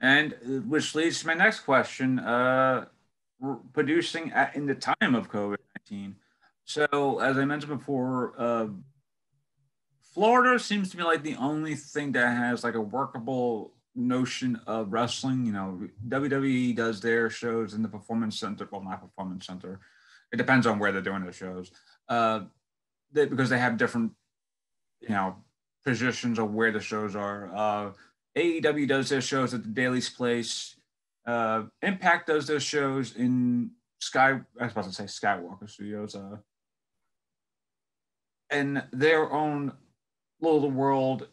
And which leads to my next question: producing in the time of COVID-19. So, as I mentioned before, Florida seems to be like the only thing that has like a workable notion of wrestling. You know, WWE does their shows in the Performance Center. Well, not Performance Center. It depends on where they're doing their shows. Because they have different, you know, positions of where the shows are. AEW does their shows at the Daily's Place. Impact does their shows in Sky. I was about to say Skywalker Studios. In their own little world,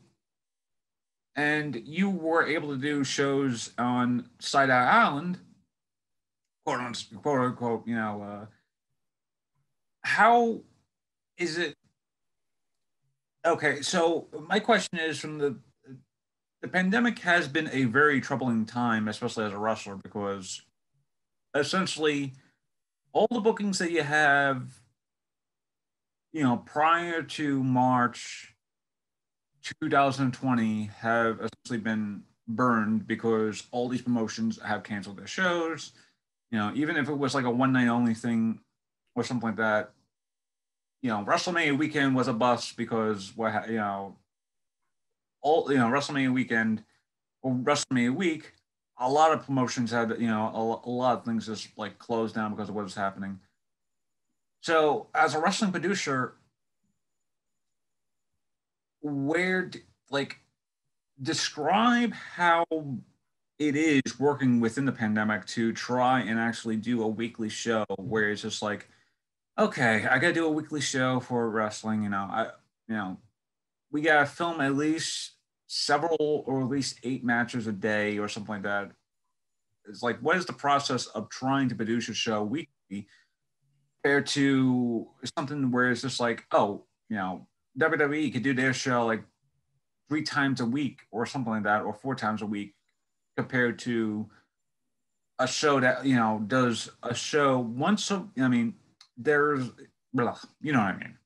and you were able to do shows on Side Eye Island, quote unquote. How is it? Okay, so my question is: from the pandemic has been a very troubling time, especially as a wrestler, because essentially all the bookings that you have, prior to March 2020 have essentially been burned because all these promotions have canceled their shows. Even if it was like a one night only thing or something like that, WrestleMania weekend was a bust because WrestleMania weekend or WrestleMania week, a lot of promotions had a lot of things just like closed down because of what was happening. So as a wrestling producer, where like describe how it is working within the pandemic to try and actually do a weekly show where it's just like, okay, I gotta do a weekly show for wrestling. You know, we gotta film at least several or at least 8 matches a day or something like that. It's like, what is the process of trying to produce a show weekly compared to something where it's just like, oh, WWE could do their show like 3 times a week or something like that, or 4 times a week, compared to a show that does a show once a. I mean, there's, you know what I mean.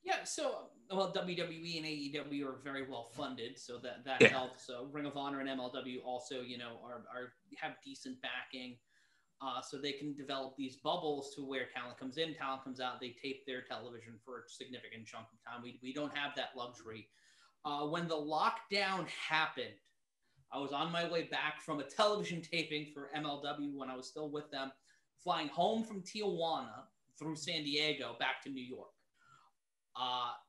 Yeah, so well, WWE and AEW are very well funded, so that Yeah, helps. So Ring of Honor and MLW also, are have decent backing, so they can develop these bubbles to where talent comes in, talent comes out. They tape their television for a significant chunk of time. We don't have that luxury. When the lockdown happened, I was on my way back from a television taping for MLW when I was still with them, flying home from Tijuana through San Diego back to New York.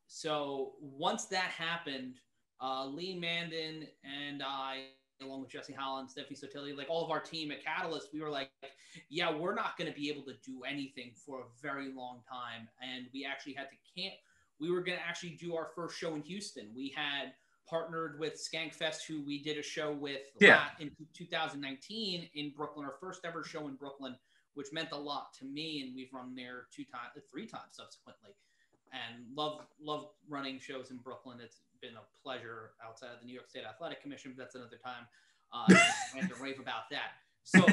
So once that happened, Lee Mandan and I, along with Jesse Holland, Stephanie Sotilli, like all of our team at Catalyst, we were like, yeah, we're not going to be able to do anything for a very long time. And we actually had to we were going to actually do our first show in Houston. We had partnered with Skankfest, who we did a show with yeah, in 2019 in Brooklyn, our first ever show in Brooklyn, which meant a lot to me. And we've run there 3 times subsequently, and love running shows in Brooklyn. It's been a pleasure outside of the New York State Athletic Commission, but that's another time. I can rave about that. So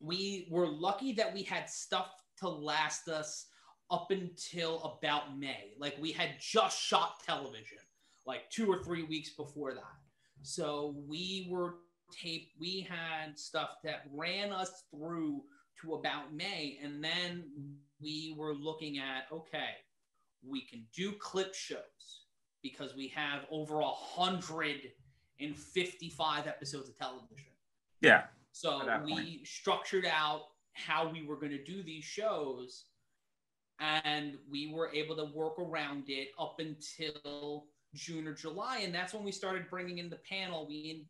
we were lucky that we had stuff to last us up until about May. Like we had just shot television like 2 or 3 weeks before that. So we had stuff that ran us through to about May. And then we were looking at, okay, we can do clip shows because we have over 155 episodes of television. yeah. At So that point, we structured out how we were going to do these shows, and we were able to work around it up until June or July, and that's when we started bringing in the panel. We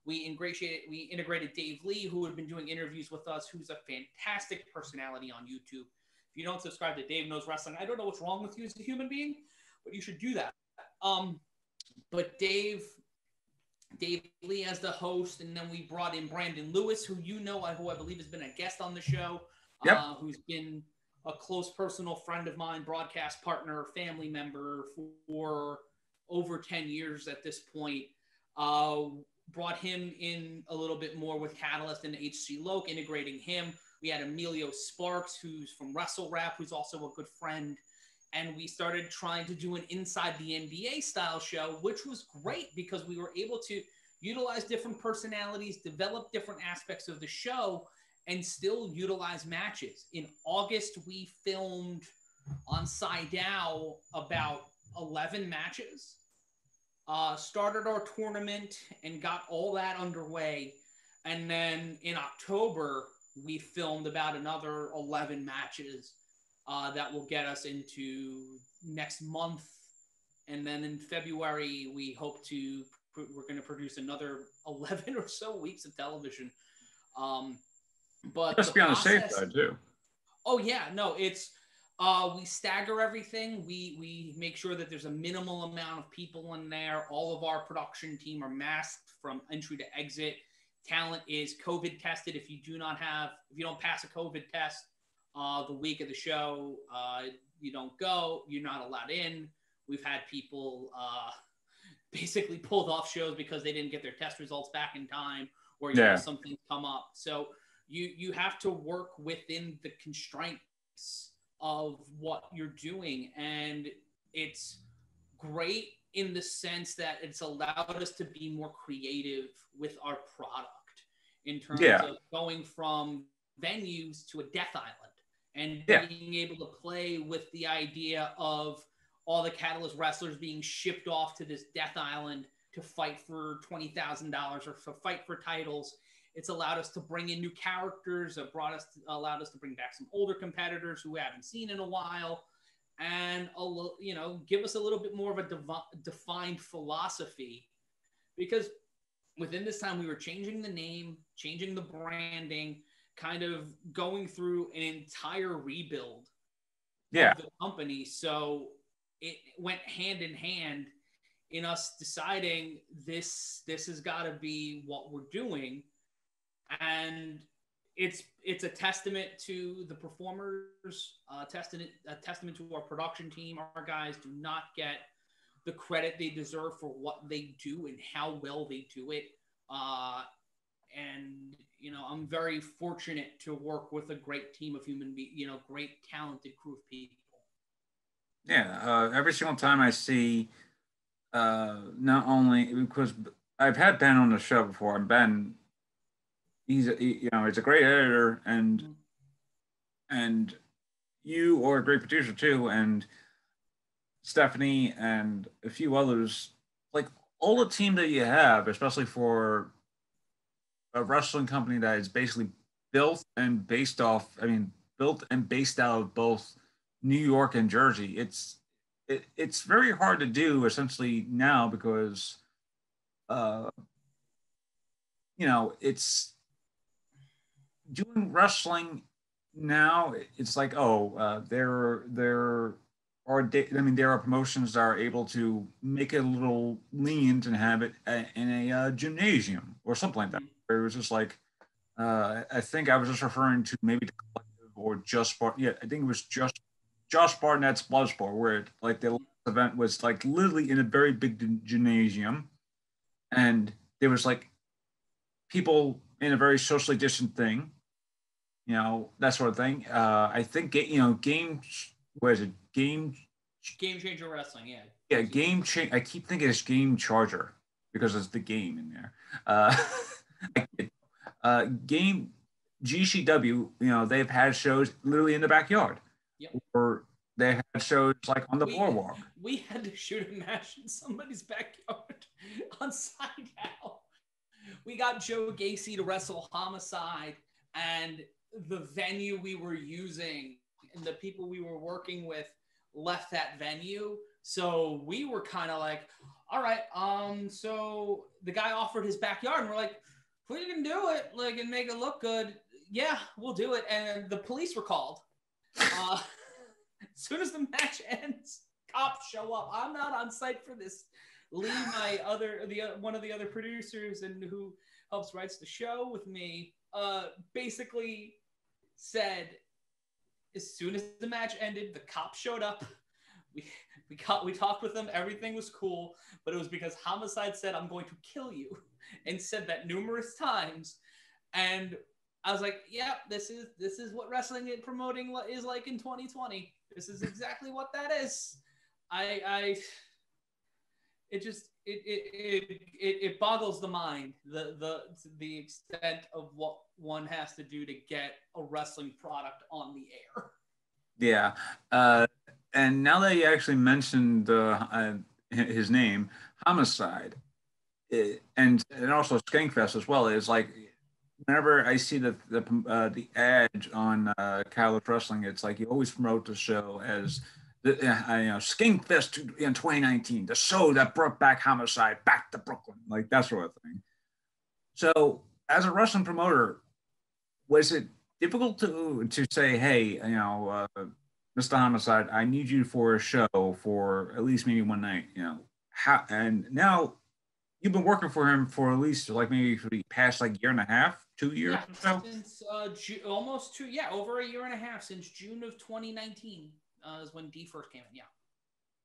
integrated Dave Lee, who had been doing interviews with us, who's a fantastic personality on YouTube. If you don't subscribe to Dave Knows Wrestling, I don't know what's wrong with you as a human being, but you should do that. But Dave Lee as the host, and then we brought in Brandon Lewis, who who I believe has been a guest on the show, yep. who's been a close personal friend of mine, broadcast partner, family member for over 10 years at this point. Brought him in a little bit more with Catalyst and HC Loke, integrating him. We had Emilio Sparks, who's from Wrestle Rap, who's also a good friend. And we started trying to do an Inside the NBA style show, which was great because we were able to utilize different personalities, develop different aspects of the show, and still utilize matches. In August, we filmed on Sidao about 11 matches, started our tournament and got all that underway. And then in October, we filmed about another 11 matches that will get us into next month. And then in February, we hope to, we're going to produce another 11 or so weeks of television. But Just be on the safe side too. Oh yeah, no, it's we stagger everything. We make sure that there's a minimal amount of people in there. All of our production team are masked from entry to exit. Talent is COVID tested. If you don't pass a COVID test the week of the show, you don't go. You're not allowed in. We've had people basically pulled off shows because they didn't get their test results back in time, or something come up. So you have to work within the constraints of what you're doing, and it's great in the sense that it's allowed us to be more creative with our product in terms of going from venues to a death island and being able to play with the idea of all the Catalyst wrestlers being shipped off to this death island to fight for $20,000 or to fight for titles. It's allowed us to bring in new characters, allowed us to bring back some older competitors who we haven't seen in a while, and give us a little bit more of a defined philosophy. Because within this time, we were changing the name, changing the branding, kind of going through an entire rebuild of the company. So it went hand in hand in us deciding this has got to be what we're doing. And it's a testament to the performers, a testament to our production team. Our guys do not get the credit they deserve for what they do and how well they do it. And I'm very fortunate to work with a great team of human beings, great talented crew of people. Yeah, every single time I see, not only because I've had Ben on the show before, and Ben, he's a great editor, and you are a great producer too, and Stephanie and a few others, like all the team that you have, especially for a wrestling company that is basically built and based out of both New York and Jersey. It's very hard to do essentially now because it's doing wrestling now. It's like there are promotions that are able to make it a little lenient and have it in a gymnasium or something like that. Where it was just like I think I was just referring to maybe the collective or just I think it was just Josh Barnett's Bloodsport, where the last event was like literally in a very big gymnasium, and there was like people in a very socially distant thing, that sort of thing. I think game Changer Wrestling, game change. I keep thinking it's Game Charger because it's the game in there. Game GCW, they've had shows literally in the backyard. Yep. Or they had shows like on the boardwalk. We had to shoot a match in somebody's backyard on Sidao. We got Joe Gacy to wrestle Homicide, and the venue we were using and the people we were working with left that venue. So we were kind of like, all right, so the guy offered his backyard, and we're like, if we can do it, and make it look good, yeah, we'll do it. And the police were called. As soon as the match ends, cops show up. I'm not on site for this. Lee, one of the other producers and who helps writes the show with me, basically said, as soon as the match ended, the cops showed up. We talked with them. Everything was cool, but it was because Homicide said, "I'm going to kill you," and said that numerous times. And I was like, "Yeah, this is what wrestling and promoting is like in 2020. This is exactly what that is." It's it boggles the mind the extent of what one has to do to get a wrestling product on the air. Yeah. Uh, and now that you actually mentioned his name, Homicide, and also Skankfest as well, is like whenever I see the ad on Catalyst Wrestling, it's like you always promote the show as Skankfest in 2019, the show that brought back Homicide back to Brooklyn, like that sort of thing. So, as a wrestling promoter, was it difficult to say, hey, Mr. Homicide, I need you for a show for at least maybe one night, how? And now you've been working for him for at least like maybe for the past like year and a half, 2 years Yeah, or so. since almost two, yeah, over a year and a half since June of 2019 is when D first came in. Yeah.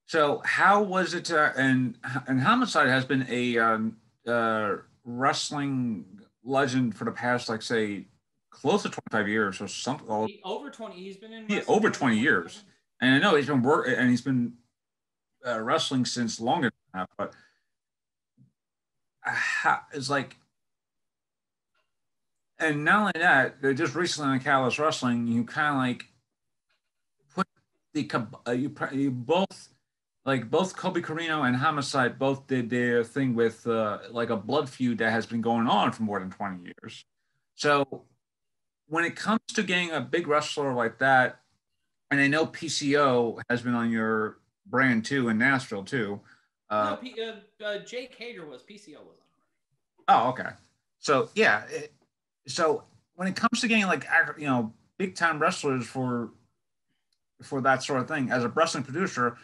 So how was it? And Homicide has been a wrestling legend for the past like say close to 25 years or something. Oh, Over 20. He's been in yeah, wrestling over for over 20 25 years. years. And I know he's been and he's been wrestling since longer than that. But it's like, and not only that, just recently on Callous Wrestling, you kind of like put you both like both Kobe Carino and Homicide both did their thing with like a blood feud that has been going on for more than 20 years. So when it comes to getting a big wrestler like that, and I know PCO has been on your brand too in Nashville too. No, Jake Hager was. PCO was on. Oh, okay. So yeah, so when it comes to getting like big time wrestlers for that sort of thing, as a wrestling producer,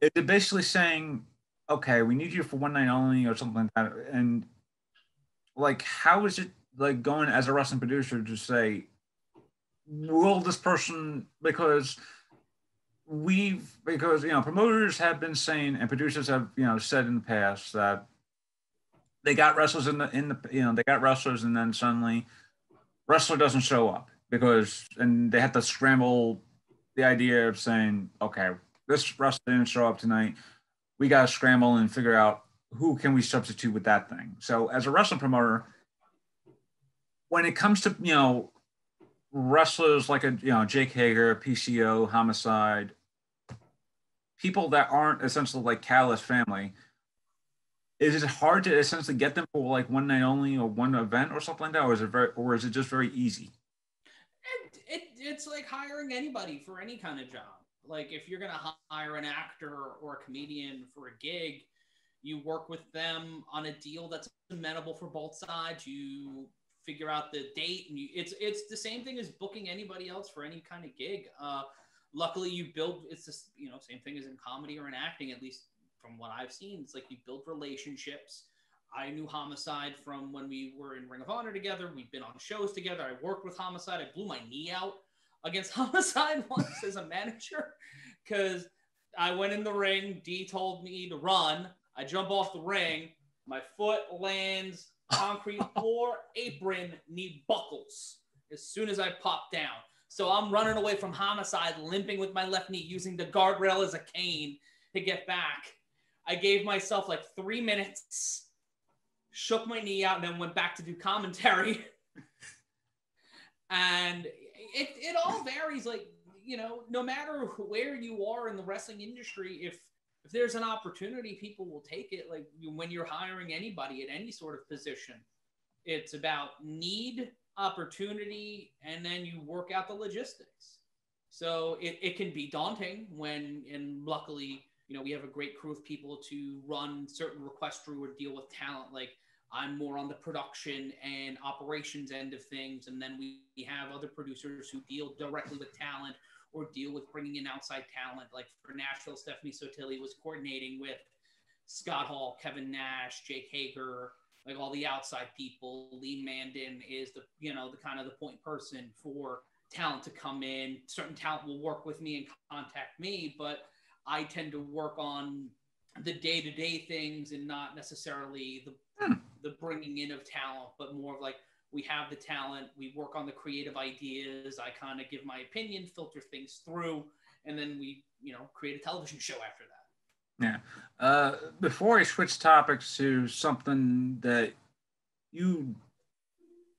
is it basically saying, okay, we need you for one night only or something like that? And like, how is it like going as a wrestling producer to say, will this person, because promoters have been saying and producers have said in the past that they got wrestlers in the they got wrestlers and then suddenly wrestler doesn't show up and they have to scramble the idea of saying, okay, this wrestler didn't show up tonight, we got to scramble and figure out who can we substitute with that thing. So as a wrestling promoter, when it comes to wrestlers like Jake Hager, PCO, Homicide, people that aren't essentially like Callous family, is it hard to essentially get them for like one night only or one event or something like that, or is it just very easy? It's like hiring anybody for any kind of job. Like if you're gonna hire an actor or a comedian for a gig, you work with them on a deal that's amenable for both sides. You figure out the date, and it's the same thing as booking anybody else for any kind of gig. Luckily, you build it's the same thing as in comedy or in acting, at least from what I've seen. It's like you build relationships. I knew Homicide from when we were in Ring of Honor together. We've been on shows together. I worked with Homicide. I blew my knee out against Homicide once as a manager because I went in the ring. D told me to run. I jump off the ring. My foot lands concrete floor, apron, knee buckles as soon as I pop down. So I'm running away from Homicide, limping with my left knee, using the guardrail as a cane to get back. I gave myself like 3 minutes, shook my knee out, and then went back to do commentary. And it all varies. Like, no matter where you are in the wrestling industry, if there's an opportunity, people will take it. Like when you're hiring anybody at any sort of position, it's about need, opportunity, and then you work out the logistics. So it can be daunting and luckily, we have a great crew of people to run certain requests through or deal with talent. Like I'm more on the production and operations end of things. And then we have other producers who deal directly with talent or deal with bringing in outside talent. Like for Nashville, Stephanie Sotilli was coordinating with Scott Hall, Kevin Nash, Jake Hager, like all the outside people. Lee Mandan is the kind of the point person for talent to come in. Certain talent will work with me and contact me, but I tend to work on the day-to-day things and not necessarily the bringing in of talent, but more of like, we have the talent, we work on the creative ideas, I kind of give my opinion, filter things through, and then we, create a television show after that. Yeah. Before I switch topics to something that you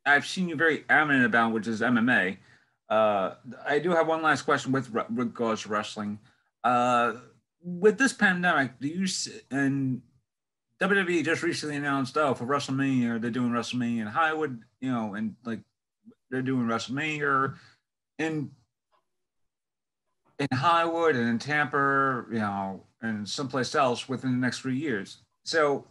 I've seen you very adamant about, which is MMA. I do have one last question with regards to wrestling. Uh, with this pandemic, do you and WWE just recently announced, oh, for WrestleMania, they're doing WrestleMania in Hollywood, and like they're doing WrestleMania in in Hollywood and in Tampa, and someplace else within the next 3 years. So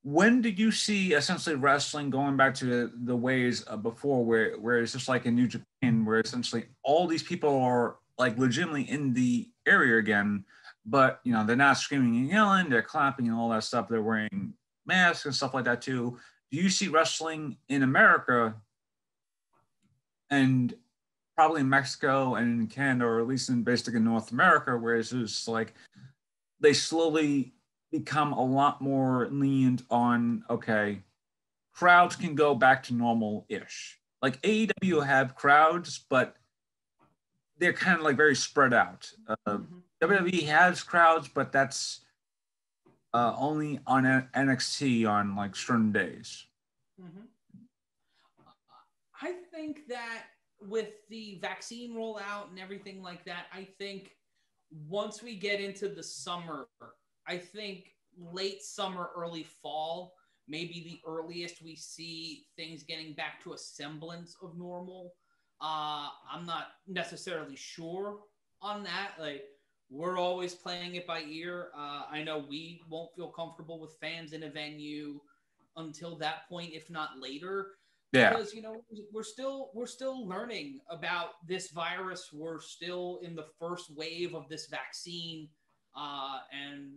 when did you see essentially wrestling going back to the ways of before, where it's just like in New Japan, where essentially all these people are like legitimately in the area again, but they're not screaming and yelling, they're clapping and all that stuff. They're wearing masks and stuff like that too. Do you see wrestling in America and probably in Mexico and in Canada, or at least in basically North America, where it's just like they slowly become a lot more lenient on, okay, crowds can go back to normal ish. Like AEW have crowds, but they're kind of like very spread out. Mm-hmm. WWE has crowds, but that's only on NXT on like certain days. Mm-hmm. I think that with the vaccine rollout and everything like that, I think once we get into the summer, I think late summer, early fall, maybe the earliest we see things getting back to a semblance of normal. I'm not necessarily sure on that. Like, we're always playing it by ear. I know we won't feel comfortable with fans in a venue until that point, if not later, Yeah, because we're still learning about this virus. We're still in the first wave of this vaccine, and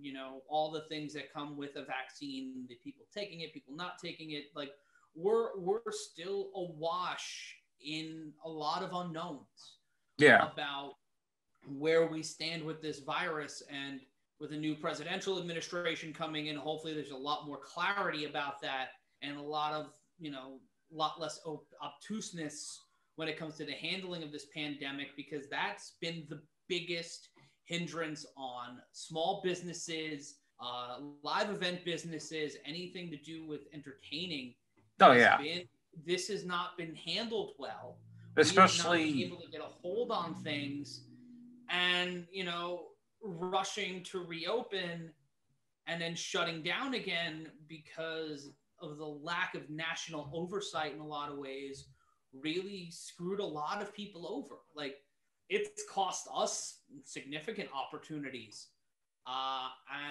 all the things that come with a vaccine, the people taking it, people not taking it. Like, we're still awash in a lot of unknowns yeah, about where we stand with this virus. And with a new presidential administration coming in, hopefully there's a lot more clarity about that, and a lot of lot less obtuseness when it comes to the handling of this pandemic, because that's been the biggest hindrance on small businesses, live event businesses, anything to do with entertaining. oh Has yeah, been This has not been handled well. We have not been especially able to get a hold on things, and rushing to reopen and then shutting down again because of the lack of national oversight in a lot of ways really screwed a lot of people over. Like, it's cost us significant opportunities, uh,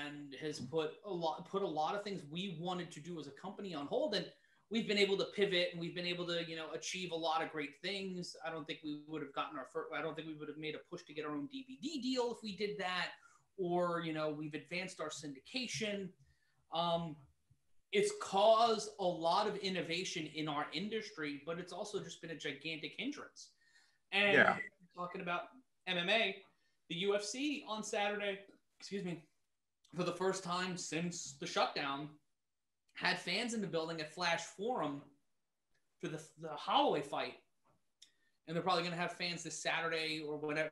and has put a lot of things we wanted to do as a company on hold. And we've been able to pivot, and we've been able to achieve a lot of great things. I don't think we would have gotten our first, I don't think we would have made a push to get our own DVD deal if we did that, or we've advanced our syndication. um, it's caused a lot of innovation in our industry, but it's also just been a gigantic hindrance. And yeah, talking about MMA, the UFC on Saturday, excuse me, for the first time since the shutdown, had fans in the building at Flash Forum for the Holloway fight. And they're probably going to have fans this Saturday or whatever.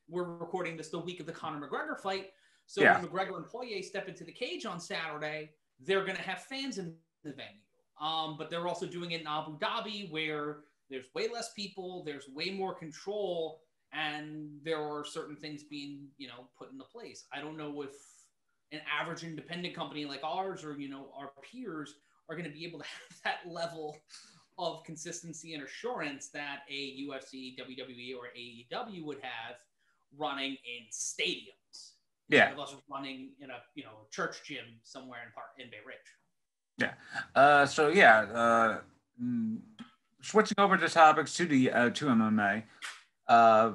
We're recording this the week of the Conor McGregor fight. So yeah, when McGregor and Poirier step into the cage on Saturday, they're going to have fans in the venue. But they're also doing it in Abu Dhabi, where there's way less people, there's way more control, and there are certain things being, put into place. I don't know if an average independent company like ours, or our peers, are going to be able to have that level of consistency and assurance that a UFC, WWE, or AEW would have running in stadiums yeah, instead of us running in a church gym somewhere in Bay Ridge. yeah. So yeah, mm, switching over to topics to MMA. Uh,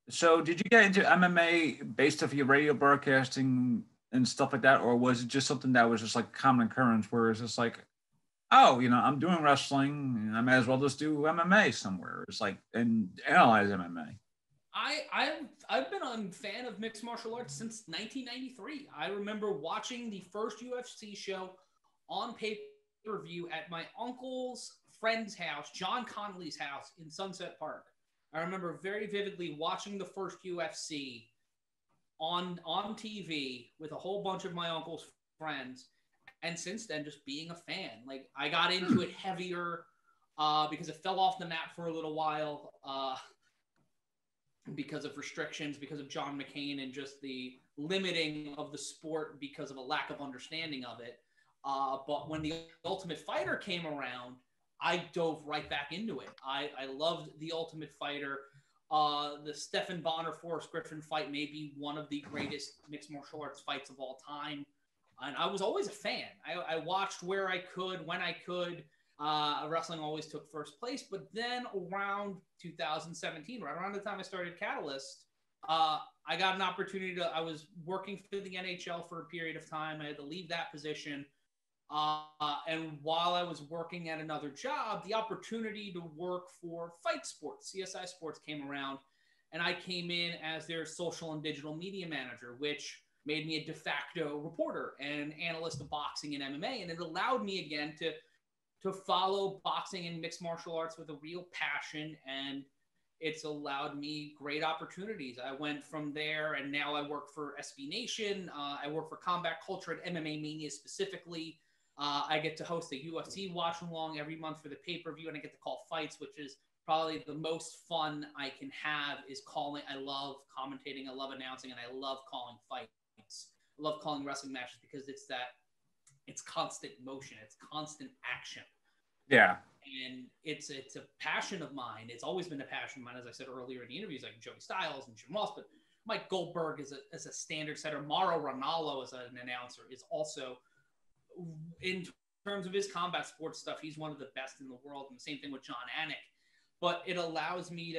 so did you get into MMA based off your radio broadcasting and stuff like that, or was it just something that was just like common occurrence, where it's just like, oh, I'm doing wrestling, and I may as well just do MMA somewhere. It's like and analyze MMA. I've been a fan of mixed martial arts since 1993. I remember watching the first UFC show on pay-per-view at my uncle's friend's house, John Connolly's house in Sunset Park. I remember very vividly watching the first UFC on TV with a whole bunch of my uncle's friends, and since then just being a fan. Like I got into it heavier because it fell off the map for a little while because of restrictions, because of John McCain and just the limiting of the sport because of a lack of understanding of it. But when the Ultimate Fighter came around, I dove right back into it. I loved the Ultimate Fighter. The Stephan Bonner Forrest Griffin fight may be one of the greatest mixed martial arts fights of all time. And I was always a fan. I watched where I could, when I could. Wrestling always took first place. But then around 2017, right around the time I started Catalyst, I got an opportunity I was working for the NHL for a period of time. I had to leave that position. And while I was working at another job, the opportunity to work for Fight Sports, CSI Sports, came around, and I came in as their social and digital media manager, which made me a de facto reporter and analyst of boxing and MMA, and it allowed me again to follow boxing and mixed martial arts with a real passion, and it's allowed me great opportunities. I went from there, and now I work for SB Nation. I work for Combat Culture at MMA Mania specifically. I get to host a UFC watch along every month for the pay-per-view, and I get to call fights, which is probably the most fun I can have is calling. I love commentating, I love announcing, and I love calling fights. I love calling wrestling matches because it's constant motion, it's constant action. Yeah. And it's a passion of mine. It's always been a passion of mine, as I said earlier in the interviews, like Joey Styles and Jim Ross, but Mike Goldberg is a standard setter. Mauro Ranallo as an announcer is also, in terms of his combat sports stuff, he's one of the best in the world. And the same thing with John Anik. But it allows me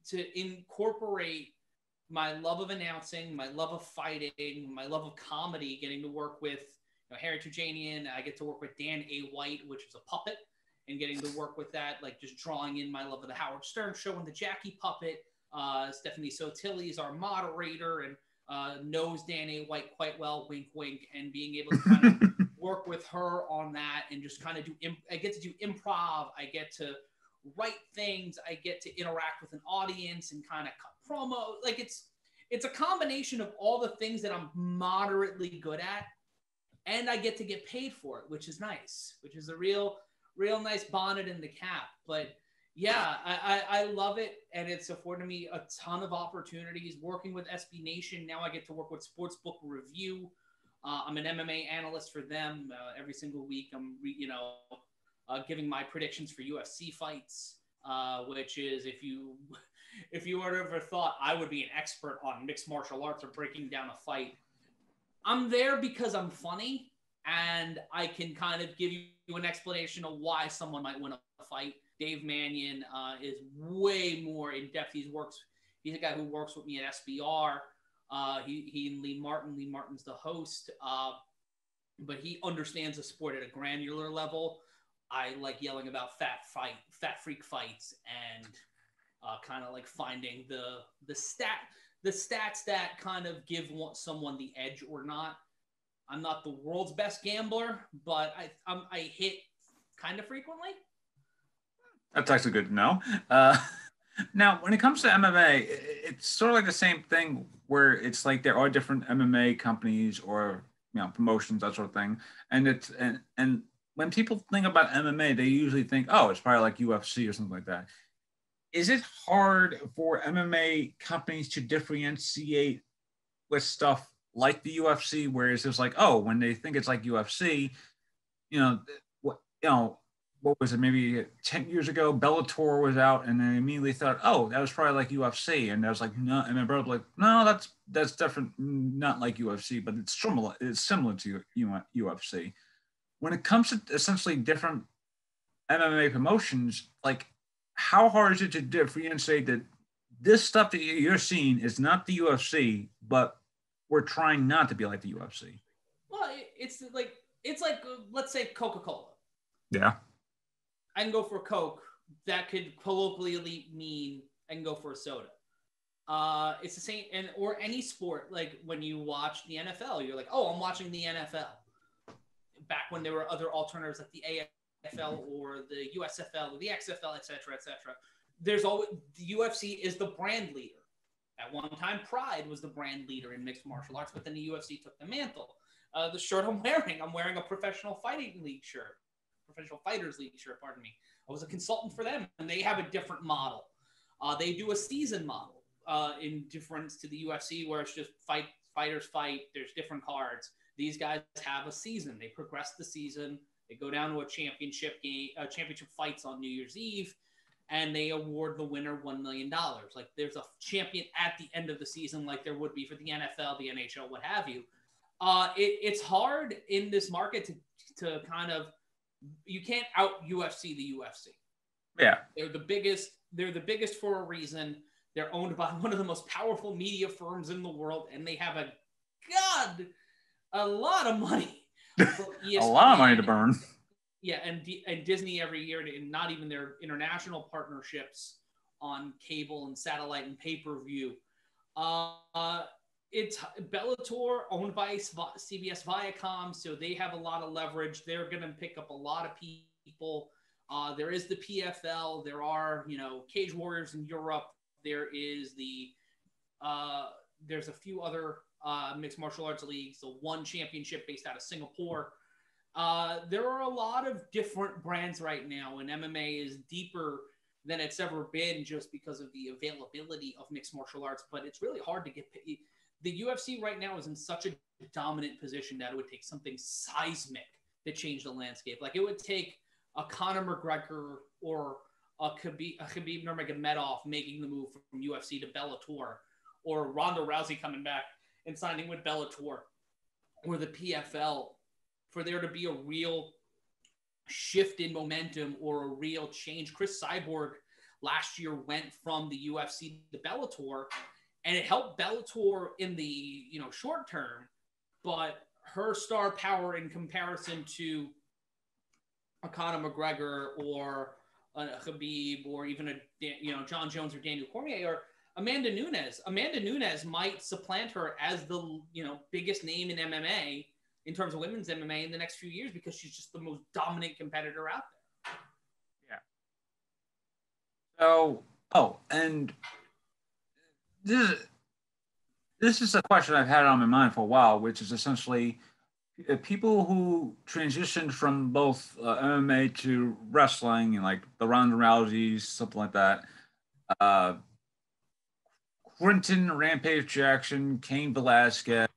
to incorporate my love of announcing, my love of fighting, my love of comedy, getting to work with Harry Tujanian. I get to work with Dan A. White, which is a puppet, and getting to work with that, like just drawing in my love of the Howard Stern Show and the Jackie puppet. Stephanie Sotilli is our moderator and knows Dan A. White quite well, wink, wink, and being able to kind of work with her on that and just kind of I get to do improv. I get to write things. I get to interact with an audience and kind of cut promo. Like it's a combination of all the things that I'm moderately good at, and I get to get paid for it, which is nice, which is a real nice bonnet in the cap. But yeah, I love it, and it's afforded me a ton of opportunities working with SB Nation. Now I get to work with Sportsbook Review. I'm an MMA analyst for them every single week. I'm giving my predictions for UFC fights, which is if you would have ever thought I would be an expert on mixed martial arts or breaking down a fight, I'm there because I'm funny and I can kind of give you an explanation of why someone might win a fight. Dave Mannion is way more in depth. He's a guy who works with me at SBR. He and Lee Martin. Lee Martin's the host, but he understands the sport at a granular level. I like yelling about fat freak fights and kind of like finding the stats that kind of give someone the edge or not. I'm not the world's best gambler, but I hit kind of frequently. That's actually good to know. Now, when it comes to MMA, it's sort of like the same thing where it's like there are different MMA companies or promotions, that sort of thing, and when people think about MMA, they usually think, oh, it's probably like UFC or something like that. Is it hard for MMA companies to differentiate with stuff like the UFC, where it's just like, oh, when they think it's like UFC, what was it? Maybe 10 years ago, Bellator was out, and they immediately thought, oh, that was probably like UFC, and I was like, no, and my brother was like, no, that's different, not like UFC, but it's similar to UFC. When it comes to essentially different MMA promotions, like how hard is it to differentiate that this stuff that you're seeing is not the UFC, but we're trying not to be like the UFC? Well, it's like let's say Coca-Cola. Yeah. I can go for a Coke. That could colloquially mean I can go for a soda. It's the same, or any sport. Like when you watch the NFL, you're like, oh, I'm watching the NFL. Back when there were other alternatives like the AFL or the USFL or the XFL, et cetera, et cetera. There's always the UFC is the brand leader. At one time, Pride was the brand leader in mixed martial arts, but then the UFC took the mantle. The shirt I'm wearing a professional fighting league shirt, professional fighters league shirt, pardon me. I was a consultant for them, and they have a different model. They do a season model in difference to the UFC, where it's just fighters fight. There's different cards. These guys have a season. They progress the season. They go down to a championship game, championship fights on New Year's Eve, and they award the winner $1 million. Like there's a champion at the end of the season, like there would be for the NFL, the NHL, what have you. It's hard in this market to kind of, you can't out UFC the UFC. Yeah, they're the biggest. They're the biggest for a reason. They're owned by one of the most powerful media firms in the world, and they have a lot of money. A lot of money to burn. Yeah, and Disney every year, and not even their international partnerships on cable and satellite and pay-per-view. It's Bellator, owned by CBS Viacom, so they have a lot of leverage. They're going to pick up a lot of people. There is the PFL. There are, Cage Warriors in Europe. There is there's a few other mixed martial arts leagues. The one championship based out of Singapore. There are a lot of different brands right now, and MMA is deeper than it's ever been just because of the availability of mixed martial arts. But it's really hard to get. The UFC right now is in such a dominant position that it would take something seismic to change the landscape. Like it would take a Conor McGregor or a Khabib Nurmagomedov making the move from UFC to Bellator, or Ronda Rousey coming back and signing with Bellator, or the PFL, for there to be a real shift in momentum or a real change. Chris Cyborg last year went from the UFC to Bellator, and it helped Bellator in the short term, but her star power in comparison to a Conor McGregor or a Khabib or even a John Jones or Daniel Cormier or Amanda Nunes. Amanda Nunes might supplant her as the biggest name in MMA in terms of women's MMA in the next few years because she's just the most dominant competitor out there. Yeah. So, and this is a question I've had on my mind for a while, which is essentially people who transitioned from both MMA to wrestling, and like the Ronda Rouseys, something like that. Quentin Rampage Jackson, Cain Velasquez,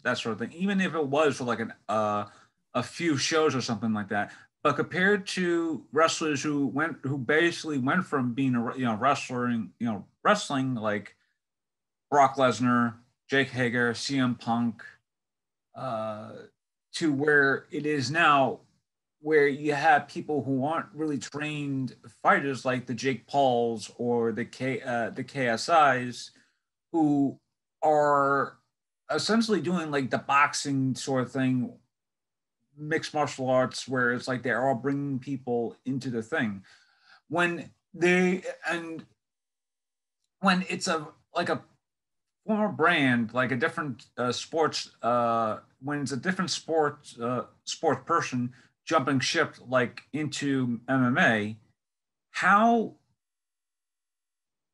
that sort of thing. Even if it was for like a few shows or something like that, but compared to wrestlers who basically went from being wrestling like Brock Lesnar, Jake Hager, CM Punk, to where it is now, where you have people who aren't really trained fighters like the Jake Pauls or the KSIs, who are essentially doing like the boxing sort of thing, mixed martial arts, where it's like they're all bringing people into the thing. When it's a former brand, like a different sports, when it's a different sports person jumping ship like into MMA, how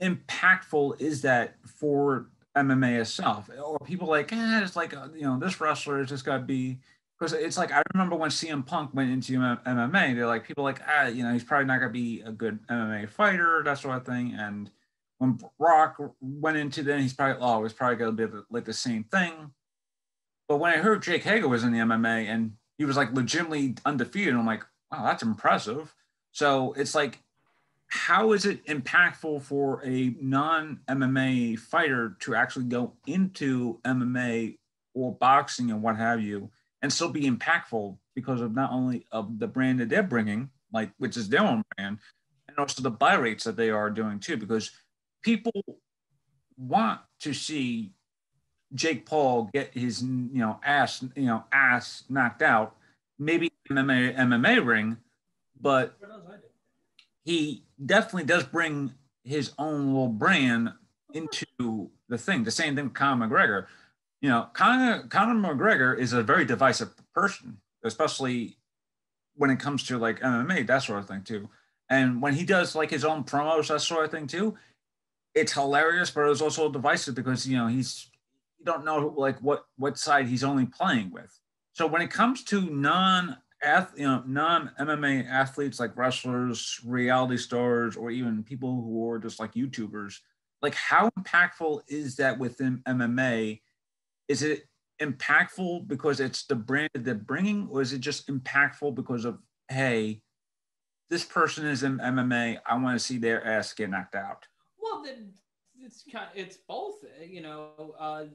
impactful is that for MMA itself? Or people like, it's like this wrestler is just got to be, because it's like I remember when CM Punk went into MMA, they're like people like he's probably not gonna be a good MMA fighter, that sort of thing. And when Brock went into then he's probably it's probably gonna be like the same thing. But when I heard Jake Hager was in the MMA and he was like legitimately undefeated, I'm like, wow, that's impressive. So it's like, how is it impactful for a non-MMA fighter to actually go into MMA or boxing and what have you, and still be impactful because of not only of the brand that they're bringing, like which is their own brand, and also the buy rates that they are doing too, because people want to see Jake Paul get his ass knocked out, maybe MMA ring, but he definitely does bring his own little brand into the thing. The same thing with Conor McGregor. Conor McGregor is a very divisive person, especially when it comes to like MMA, that sort of thing too. And when he does like his own promos, that sort of thing too, it's hilarious, but it was also divisive because you don't know like what side he's only playing with. So when it comes to non MMA athletes like wrestlers, reality stars, or even people who are just like YouTubers, like how impactful is that within MMA? Is it impactful because it's the brand that they're bringing, or is it just impactful because of, hey, this person is in MMA, I want to see their ass get knocked out? Well, then it's both.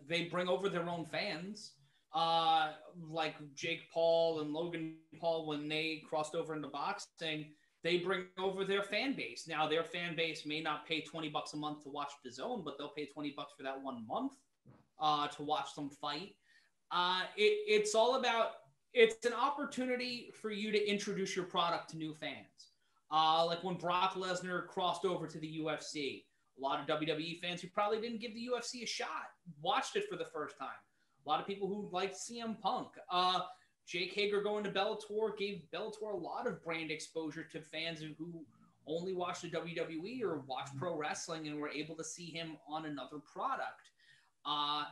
They bring over their own fans. Like Jake Paul and Logan Paul, when they crossed over into boxing, they bring over their fan base. Now, their fan base may not pay $20 a month to watch the zone, but they'll pay $20 for that 1 month to watch them fight. It's all about, it's an opportunity for you to introduce your product to new fans. Like when Brock Lesnar crossed over to the UFC, a lot of WWE fans who probably didn't give the UFC a shot watched it for the first time. A lot of people who liked CM Punk. Jake Hager going to Bellator gave Bellator a lot of brand exposure to fans who only watched the WWE or watched pro wrestling and were able to see him on another product.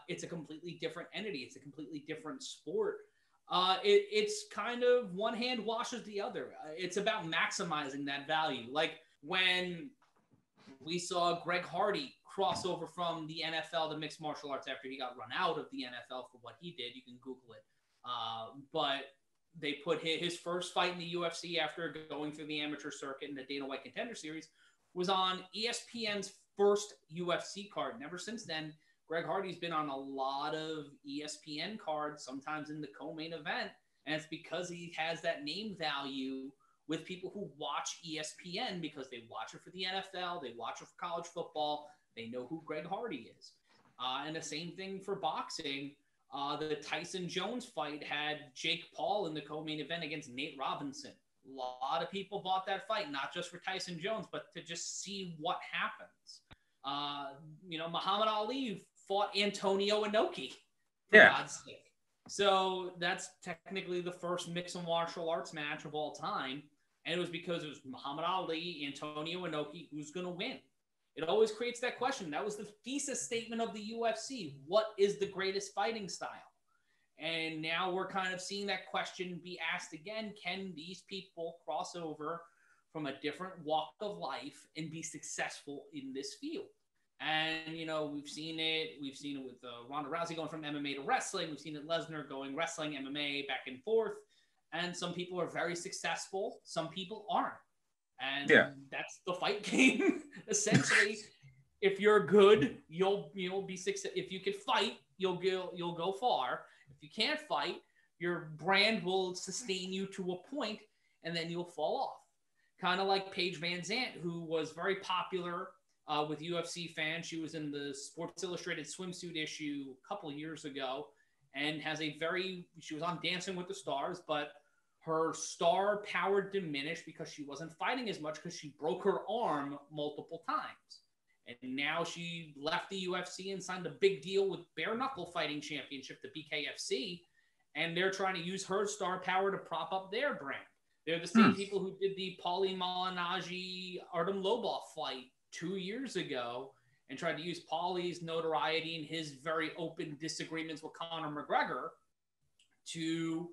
It's a completely different entity. It's a completely different sport. It's kind of one hand washes the other. It's about maximizing that value. Like when we saw Greg Hardy cross over from the NFL to mixed martial arts after he got run out of the NFL for what he did. You can Google it. But they put his first fight in the UFC after going through the amateur circuit in the Dana White Contender Series was on ESPN's first UFC card. And ever since then, Greg Hardy's been on a lot of ESPN cards, sometimes in the co-main event. And it's because he has that name value with people who watch ESPN because they watch it for the NFL, they watch it for college football, they know who Greg Hardy is. And the same thing for boxing. The Tyson Jones fight had Jake Paul in the co-main event against Nate Robinson. A lot of people bought that fight, not just for Tyson Jones, but to just see what happens. Muhammad Ali fought Antonio Inoki, for God's sake. So that's technically the first mixed martial arts match of all time. And it was because it was Muhammad Ali, Antonio Inoki, who's going to win. It always creates that question. That was the thesis statement of the UFC. What is the greatest fighting style? And now we're kind of seeing that question be asked again. Can these people cross over from a different walk of life and be successful in this field? And, we've seen it. We've seen it with Ronda Rousey going from MMA to wrestling. We've seen it Lesnar going wrestling, MMA, back and forth. And some people are very successful. Some people aren't. And that's the fight game. Essentially, if you're good, you'll be successful. If you can fight, you'll go far. If you can't fight, your brand will sustain you to a point, and then you'll fall off. Kind of like Paige Van Zandt, who was very popular with UFC fans. She was in the Sports Illustrated swimsuit issue a couple of years ago, and she was on Dancing with the Stars, but her star power diminished because she wasn't fighting as much because she broke her arm multiple times. And now she left the UFC and signed a big deal with Bare Knuckle Fighting Championship, the BKFC, and they're trying to use her star power to prop up their brand. They're the same people who did the Paulie Malignaggi Artem Lobov fight 2 years ago and tried to use Paulie's notoriety and his very open disagreements with Conor McGregor to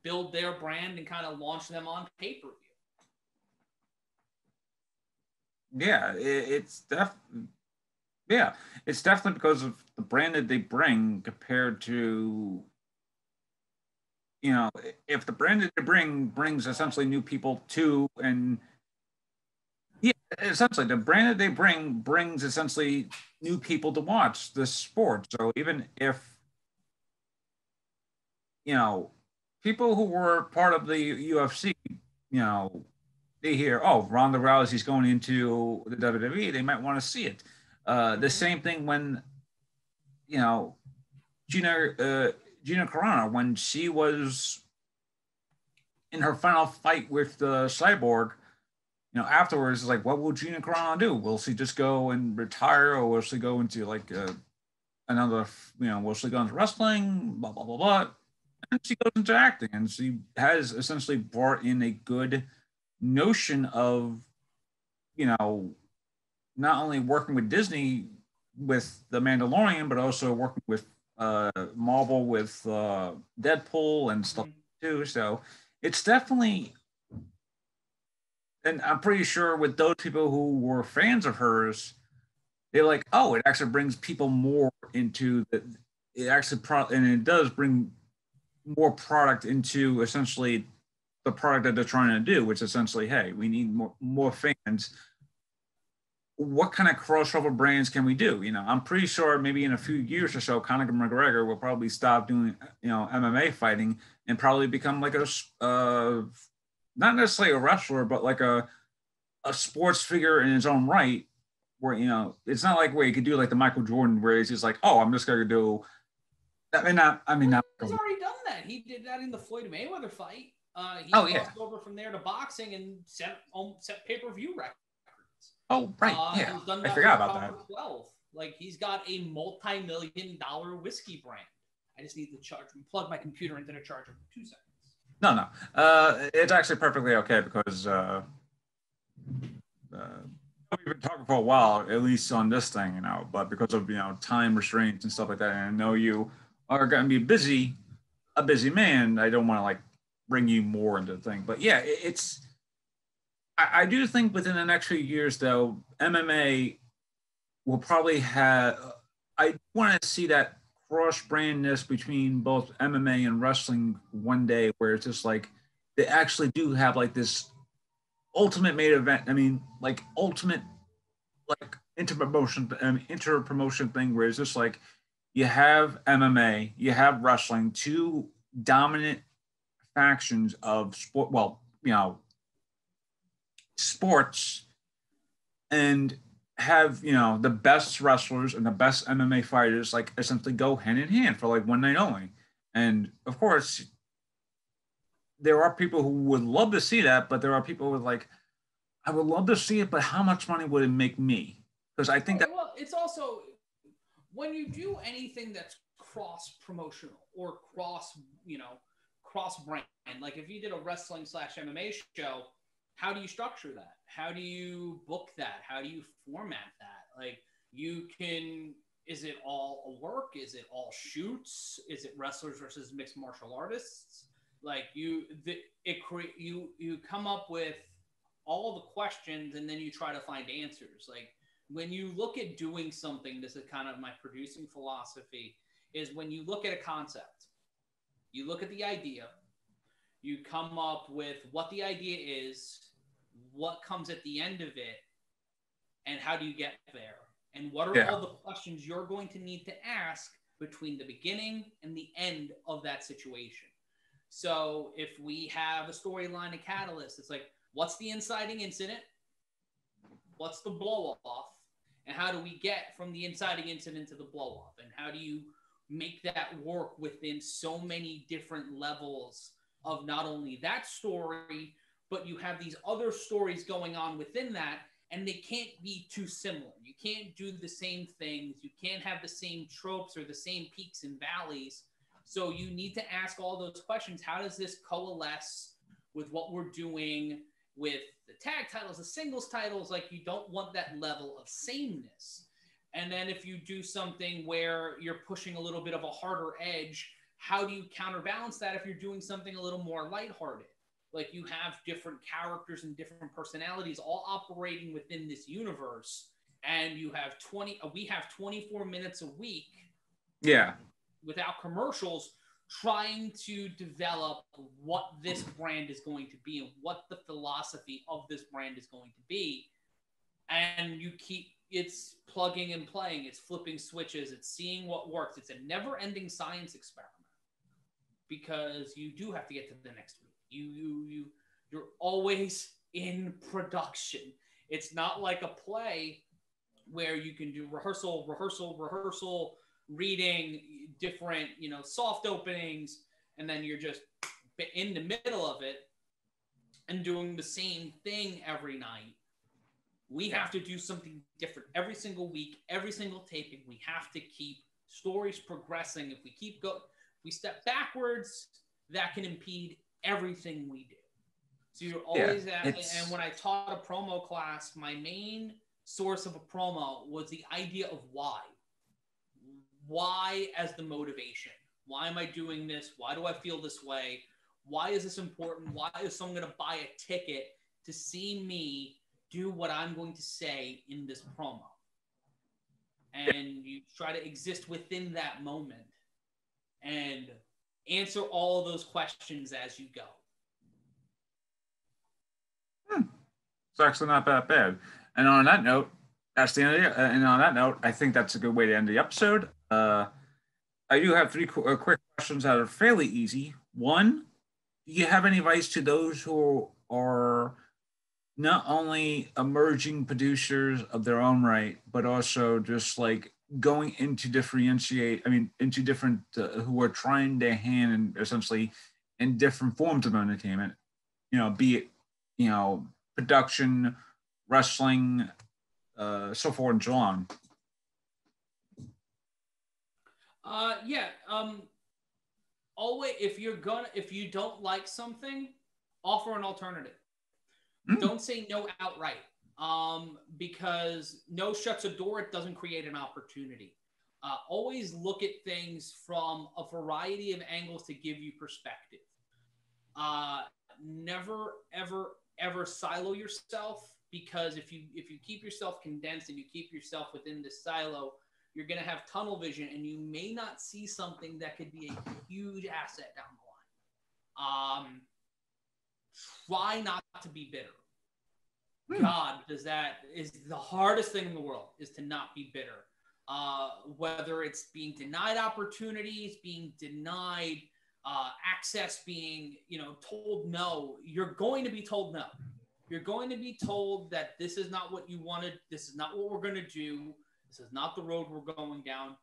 build their brand and kind of launch them on pay-per-view. Yeah, it's definitely because of the brand that they bring compared to, if the brand that they brings essentially new people to, and essentially the brand that they brings essentially new people to watch the sport. So even if people who were part of the UFC, they hear, oh, Ronda Rousey's going into the WWE, they might want to see it. The same thing when, Gina Carano, when she was in her final fight with the Cyborg, afterwards, it's like, what will Gina Carano do? Will she just go and retire, or will she go into like another, will she go into wrestling? Blah blah blah blah. And she goes into acting, and she has essentially brought in a good notion of, not only working with Disney with the Mandalorian, but also working with Marvel with Deadpool and stuff Mhm. too. So it's definitely, and I'm pretty sure with those people who were fans of hers, they're like, oh, it actually brings people more into the. It actually and it does bring more product into essentially the product that they're trying to do, which essentially, hey, we need more fans. What kind of crossover brands can we do? I'm pretty sure maybe in a few years or so, Conor McGregor will probably stop doing, MMA fighting and probably become like not necessarily a wrestler, but like a sports figure in his own right. Where it's not like where you could do like the Michael Jordan, where he's just like, oh, I'm just gonna do. I mean, not. He's already done that. He did that in the Floyd Mayweather fight. He Oh yeah. crossed over from there to boxing and set pay-per-view records. Oh right. Yeah. He's done I that forgot with about that. Proper 12. Like, he's got a multi-million-dollar whiskey brand. I just need to plug my computer into the charger for 2 seconds. No, no. It's actually perfectly okay because we've been talking for a while, at least on this thing, but because of time restraints and stuff like that, and I know you are going to be a busy man. I don't want to like bring you more into the thing, but yeah, it's. I do think within the next few years, though, MMA will probably have. I want to see that cross brandness between both MMA and wrestling one day, where it's just like they actually do have like this ultimate main event. I mean, like ultimate like inter promotion thing where it's just like you have MMA, you have wrestling, two dominant factions of sport. Well, sports, and have the best wrestlers and the best MMA fighters like essentially go hand in hand for like one night only. And of course, there are people who would love to see that, but there are people with like, I would love to see it, but how much money would it make me? Because I think that. Well, it's also when you do anything that's cross promotional or cross brand. Like, if you did a wrestling / MMA show, how do you structure that? How do you book that? How do you format that? Like, you can. Is it all a work? Is it all shoots? Is it wrestlers versus mixed martial artists? Like, you come up with all the questions, and then you try to find answers. Like, when you look at doing something, this is kind of my producing philosophy, is when you look at a concept, you look at the idea, you come up with what the idea is, what comes at the end of it, and how do you get there? And what are Yeah. all the questions you're going to need to ask between the beginning and the end of that situation? So if we have a storyline, a catalyst, it's like, what's the inciting incident? What's the blow off? And how do we get from the inciting incident to the blow off? And how do you make that work within so many different levels of not only that story, but you have these other stories going on within that, and they can't be too similar. You can't do the same things. You can't have the same tropes or the same peaks and valleys. So you need to ask all those questions. How does this coalesce with what we're doing with the tag titles, the singles titles? Like, you don't want that level of sameness. And then if you do something where you're pushing a little bit of a harder edge, how do you counterbalance that if you're doing something a little more lighthearted? Like, you have different characters and different personalities all operating within this universe, and we have 24 minutes a week. Yeah. Without commercials, trying to develop what this brand is going to be and what the philosophy of this brand is going to be. And it's plugging and playing, it's flipping switches, it's seeing what works. It's a never-ending science experiment, because you do have to get to the next week. You're always in production. It's not like a play where you can do rehearsal, reading different, soft openings, and then you're just in the middle of it and doing the same thing every night. We have to do something different every single week, every single taping. We have to keep stories progressing. If we step backwards, that can impede everything we do. So you're always and when I taught a promo class, my main source of a promo was the idea of why. Why as the motivation. Why am I doing this? Why do I feel this way? Why is this important? Why is someone going to buy a ticket to see me do what I'm going to say in this promo? And you try to exist within that moment and answer all of those questions as you go. It's actually not that bad. And on that note, that's the end of the, and on that note, I think that's a good way to end the episode. I do have three quick questions that are fairly easy. One, do you have any advice to those who are not only emerging producers of their own right, but also just like going into differentiate, I mean, into different, who are trying their hand and essentially in different forms of entertainment, be it, production, wrestling, so forth and so on. Yeah. Always, if you don't like something, offer an alternative. Don't say no outright. Because no shuts a door, it doesn't create an opportunity. Always look at things from a variety of angles to give you perspective. Never, ever, ever silo yourself, because if you keep yourself condensed and you keep yourself within this silo, you're going to have tunnel vision and you may not see something that could be a huge asset down the line. Try not to be bitter. God, that is the hardest thing in the world, is to not be bitter. Whether it's being denied opportunities, being denied access, being told no, you're going to be told no. You're going to be told that this is not what you wanted. This is not what we're going to do. This is not the road we're going down.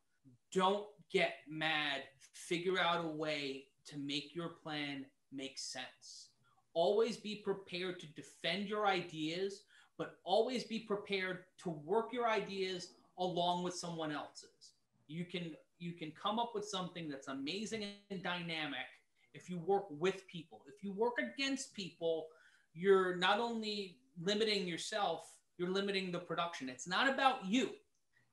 Don't get mad. Figure out a way to make your plan make sense. Always be prepared to defend your ideas, but always be prepared to work your ideas along with someone else's. You can come up with something that's amazing and dynamic if you work with people. If you work against people, you're not only limiting yourself, you're limiting the production. It's not about you.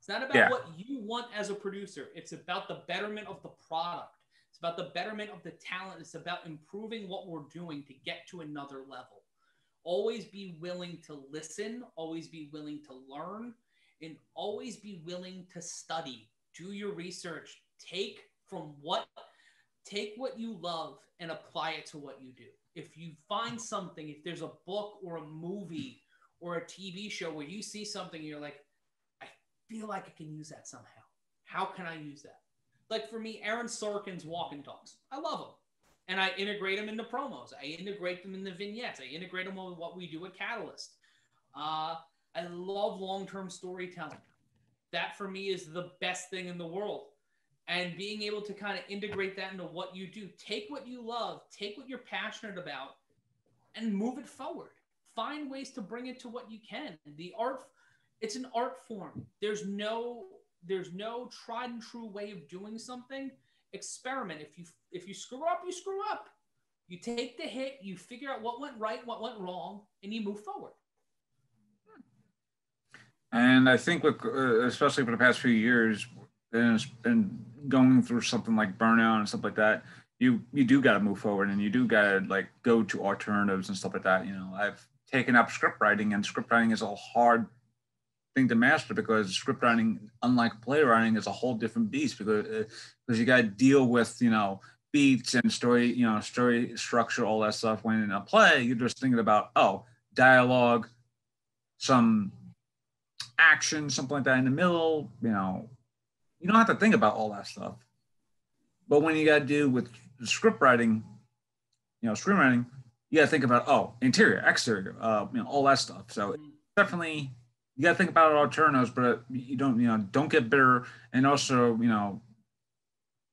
It's not about what you want as a producer. It's about the betterment of the product. It's about the betterment of the talent. It's about improving what we're doing to get to another level. Always be willing to listen, always be willing to learn, and always be willing to study. Do your research. Take what you love and apply it to what you do. If you find something, if there's a book or a movie or a TV show where you see something and you're like, I feel like I can use that somehow. How can I use that? Like for me, Aaron Sorkin's walk and talks. I love them. And I integrate them into promos. I integrate them in the vignettes. I integrate them with what we do at Catalyst. I love long-term storytelling. That for me is the best thing in the world. And being able to kind of integrate that into what you do. Take what you love, take what you're passionate about, and move it forward. Find ways to bring it to what you can. The art, it's an art form. There's no tried and true way of doing something. Experiment. If you screw up, you screw up. You take the hit, you figure out what went right, what went wrong, and you move forward. And I think, with, especially for the past few years, and going through something like burnout and stuff like that, you do got to move forward, and you do got to like go to alternatives and stuff like that. I've taken up script writing, and script writing is a hard thing to master, because script writing, unlike playwriting, is a whole different beast, because you got to deal with beats and story structure, all that stuff. When in a play, you're just thinking about dialogue, some action, something like that in the middle. You don't have to think about all that stuff. But when you got to do with script writing, screenwriting, you got to think about interior, exterior, all that stuff. So definitely you got to think about alternatives, but you don't get bitter, and also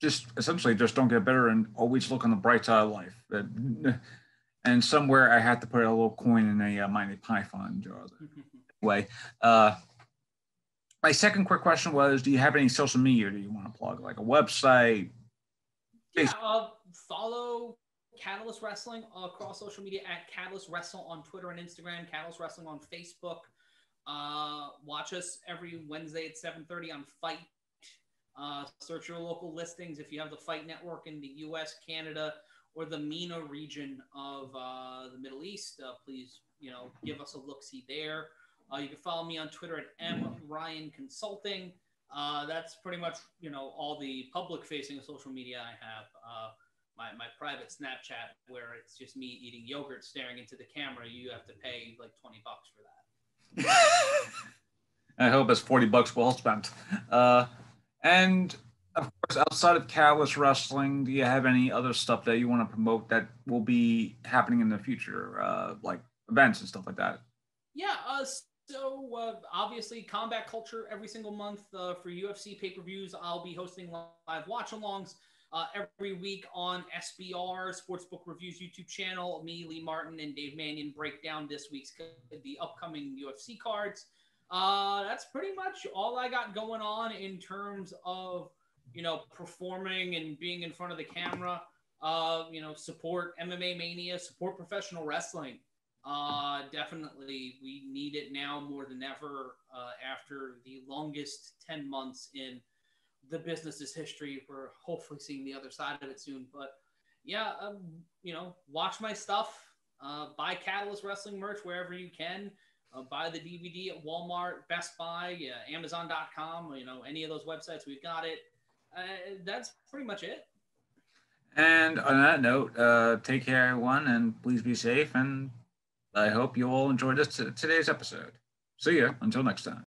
just essentially just don't get bitter, and always look on the bright side of life. And somewhere I have to put a little coin in a Monty Python jar. Way. My second quick question was, do you have any social media that you want to plug, like a website? Yeah, follow Catalyst Wrestling across social media at Catalyst Wrestle on Twitter and Instagram, Catalyst Wrestling on Facebook. Watch us every Wednesday at 7:30 on Fight. Search your local listings. If you have the Fight Network in the U.S., Canada, or the MENA region of the Middle East, please, give us a look-see there. You can follow me on Twitter at mryanconsulting. That's pretty much, all the public-facing social media I have. My private Snapchat, where it's just me eating yogurt, staring into the camera, you have to pay like $20 for that. I hope it's $40 well spent. And of course, outside of Catalyst Wrestling, do you have any other stuff that you want to promote that will be happening in the future, like events and stuff like that? Yeah. So obviously, Combat Culture every single month for UFC pay-per-views. I'll be hosting live watch-alongs every week on SBR Sportsbook Reviews YouTube channel. Me, Lee Martin, and Dave Mannion break down this week's the upcoming UFC cards. That's pretty much all I got going on in terms of, performing and being in front of the camera. Support MMA Mania, support professional wrestling. Definitely, we need it now more than ever after the longest 10 months in the business's history. We're hopefully seeing the other side of it soon. But yeah, watch my stuff. Buy Catalyst Wrestling merch wherever you can. Buy the DVD at Walmart, Best Buy, Amazon.com, any of those websites, we've got it. That's pretty much it. And on that note, take care, everyone, and please be safe. And I hope you all enjoyed today's episode. See ya. Until next time.